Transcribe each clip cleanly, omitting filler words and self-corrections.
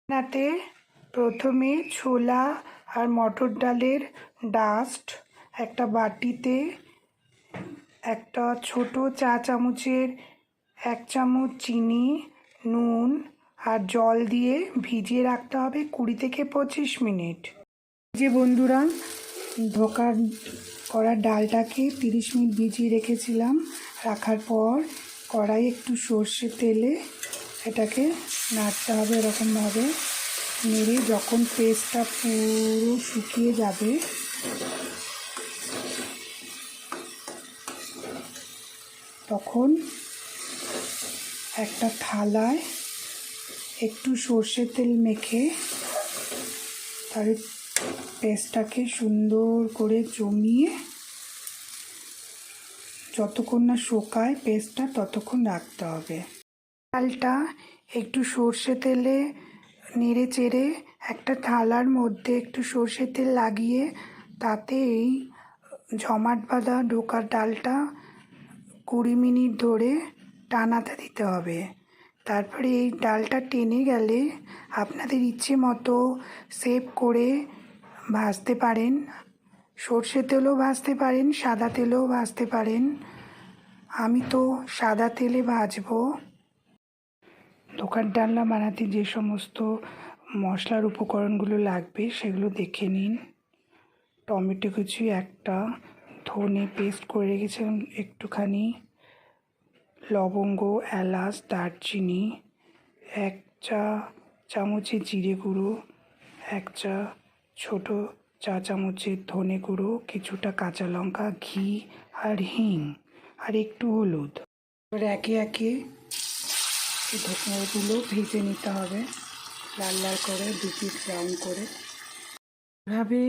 নাতে প্রথমে ছোলা আর মটর ডালের ডাস্ট একটা বাটিতে একটা ছোট চা চামচের 1 চামচ চিনি, নুন আর জল দিয়ে ভিজিয়ে রাখতে হবে 20 থেকে 25 মিনিট। যে বন্ধুরা, ধোকার করা ডালটাকে 30 মিনিট ভিজিয়ে রেখেছিলাম। রাখার পর কড়াই একটু সর্ষে তেলে এটাকে নাড়তে হবে এরকমভাবে নেড়ে যখন পেস্টটা পুরো শুকিয়ে যাবে তখন একটা থালায় একটু সর্ষে তেল মেখে তার পেস্টটাকে সুন্দর করে জমিয়ে যতক্ষণ না শুকায় পেস্টটা ততক্ষণ রাখতে হবে। ডালটা একটু সর্ষে তেলে নেড়ে চেড়ে একটা থালার মধ্যে একটু সর্ষে তেল লাগিয়ে তাতে এই জমাট বাঁধা ধোকার ডালটা 20 মিনিট ধরে টানাতে দিতে হবে। তারপরে এই ডালটা টেনে গেলে আপনাদের ইচ্ছে মতো সেভ করে ভাজতে পারেন। সর্ষে তেলেও ভাজতে পারেন, সাদা তেলেও ভাজতে পারেন। আমি তো সাদা তেলে ভাজবো। ধোকার ডালনা বানাতে যে সমস্ত মশলার উপকরণগুলো লাগবে সেগুলো দেখে নিন। টমেটো কুচি একটা, ধনে পেস্ট করে রেখেছিলাম একটুখানি, লবঙ্গ, এলাচ, দারচিনি, 1 চা চামচের জিরে গুঁড়ো, 1 ছোট চা চামচের ধনে গুঁড়ো, কিছুটা কাঁচা লঙ্কা, ঘি আর হিং আর একটু হলুদ। এবার একে একে এই ধোকাগুলো ভেজে নিতে হবে লাল লাল করে, 2 পিস ব্রাউন করে। এভাবে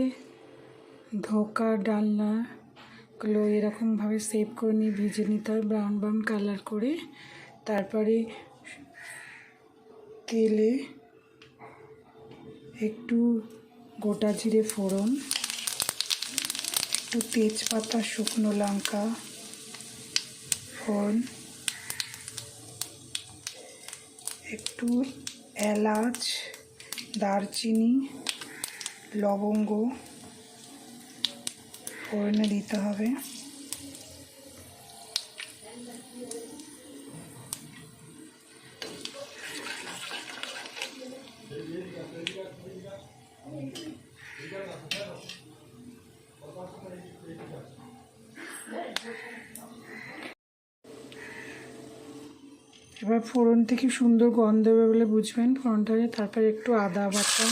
ধোকার ডালনাগুলো এরকমভাবে সেভ করে নিয়ে ভেজে নিতে হবে ব্রাউন ব্রাউন কালার করে। তারপরে তেলে একটু গোটা জিরে ফোড়ন, একটু তেজপাতা, শুকনো লঙ্কা ফোড়ন, একটু এলাচ, দারচিনি, লবঙ্গ ফোড়নে দিতে হবে। এবার ফোড়ন থেকে সুন্দর গন্ধ হবে বলে বুঝবেন ফোড়নটা। তারপরে একটু আদা বাটা,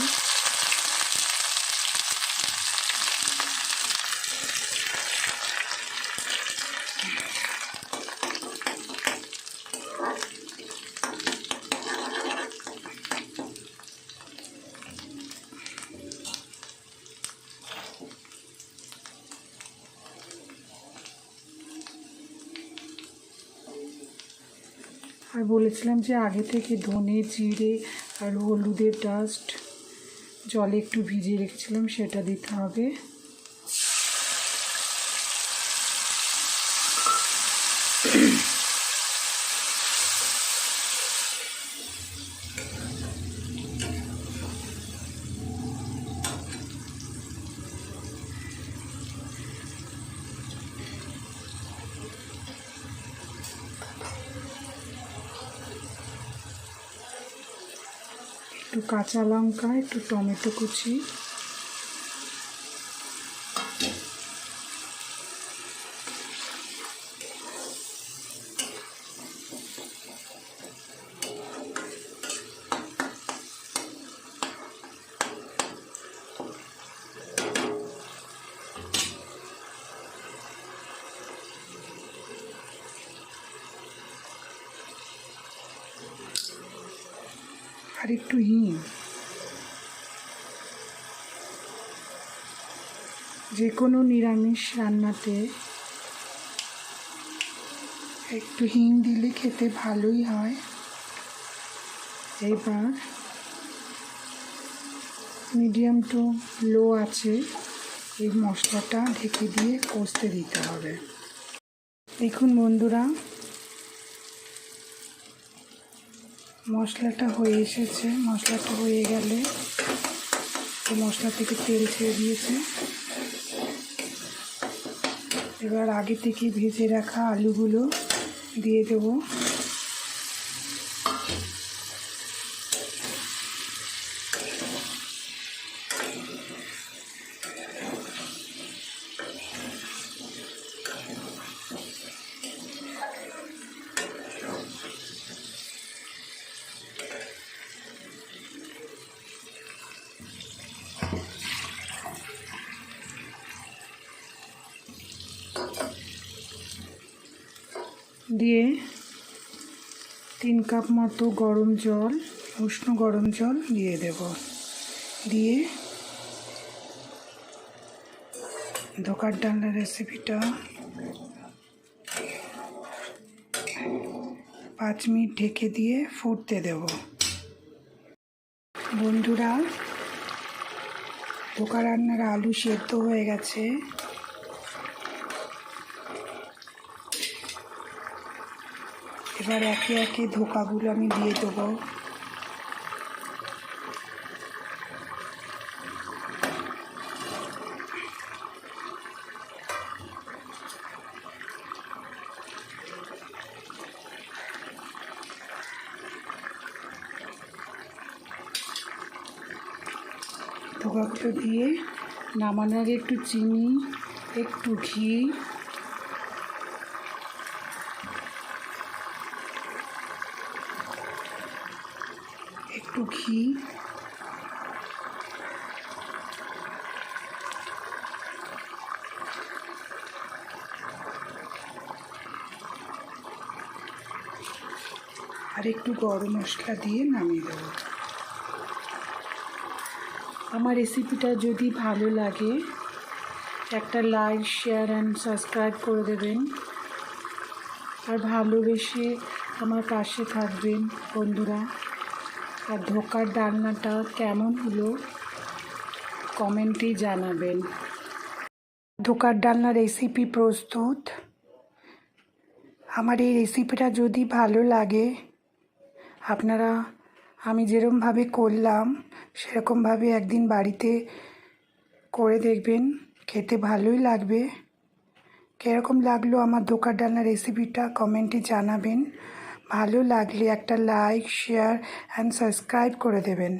আর বলেছিলাম যে আগে থেকে ধনে, জিরে আর হলুদের ডাস্ট জলে একটু ভিজিয়ে রেখেছিলাম, সেটা দিতে হবে। একটু কাঁচা লঙ্কা, একটু টমেটো কুচি, আর একটু হিং। যে কোনো নিরামিষ রান্নাতে একটু হিং দিলে খেতে ভালোই হয়। এবার মিডিয়াম টু লো আছে এই মশলাটা ঢেকে দিয়ে কষতে দিতে হবে। দেখুন বন্ধুরা, মশলাটা হয়ে এসেছে। মশলাটা হয়ে গেলে মশলা থেকে তেল ছেড়ে দিয়েছে। এবার আগে থেকে ভেজে রাখা আলুগুলো দিয়ে দেবো। দিয়ে 3 কাপ মতো গরম জল, উষ্ণ গরম জল দিয়ে দেব। দিয়ে ধোকার ডালনা রেসিপিটা 5 মিনিট ঢেকে দিয়ে ফুটতে দেব। বন্ধুরা, ধোকা রান্নার আলু সেদ্ধ হয়ে গেছে। এবার একে একে ধোকাগুলো আমি দিয়ে দেবো। ধোকাগুলো দিয়ে নামানোর আগে একটু চিনি, একটু ঘি, আর একটু গরম মশলা দিয়ে নামিয়ে দেবো। আমার রেসিপিটা যদি ভালো লাগে একটা লাইক, শেয়ার অ্যান্ড সাবস্ক্রাইব করে দেবেন। আর ভালোবেসে আমার পাশে থাকবেন বন্ধুরা। আর ধোকার ডালনাটা কেমন হলো কমেন্টে জানাবেন। ধোকার ডালনা রেসিপি প্রস্তুত। আমার এই রেসিপিটা যদি ভালো লাগে, আপনারা আমি যেরকমভাবে করলাম সেরকমভাবে একদিন বাড়িতে করে দেখবেন, খেতে ভালোই লাগবে। কীরকম লাগলো আমার ধোকার ডালনা রেসিপিটা কমেন্টে জানাবেন। ভালো লাগলে একটা লাইক, শেয়ার অ্যান্ড সাবস্ক্রাইব করে দেবেন।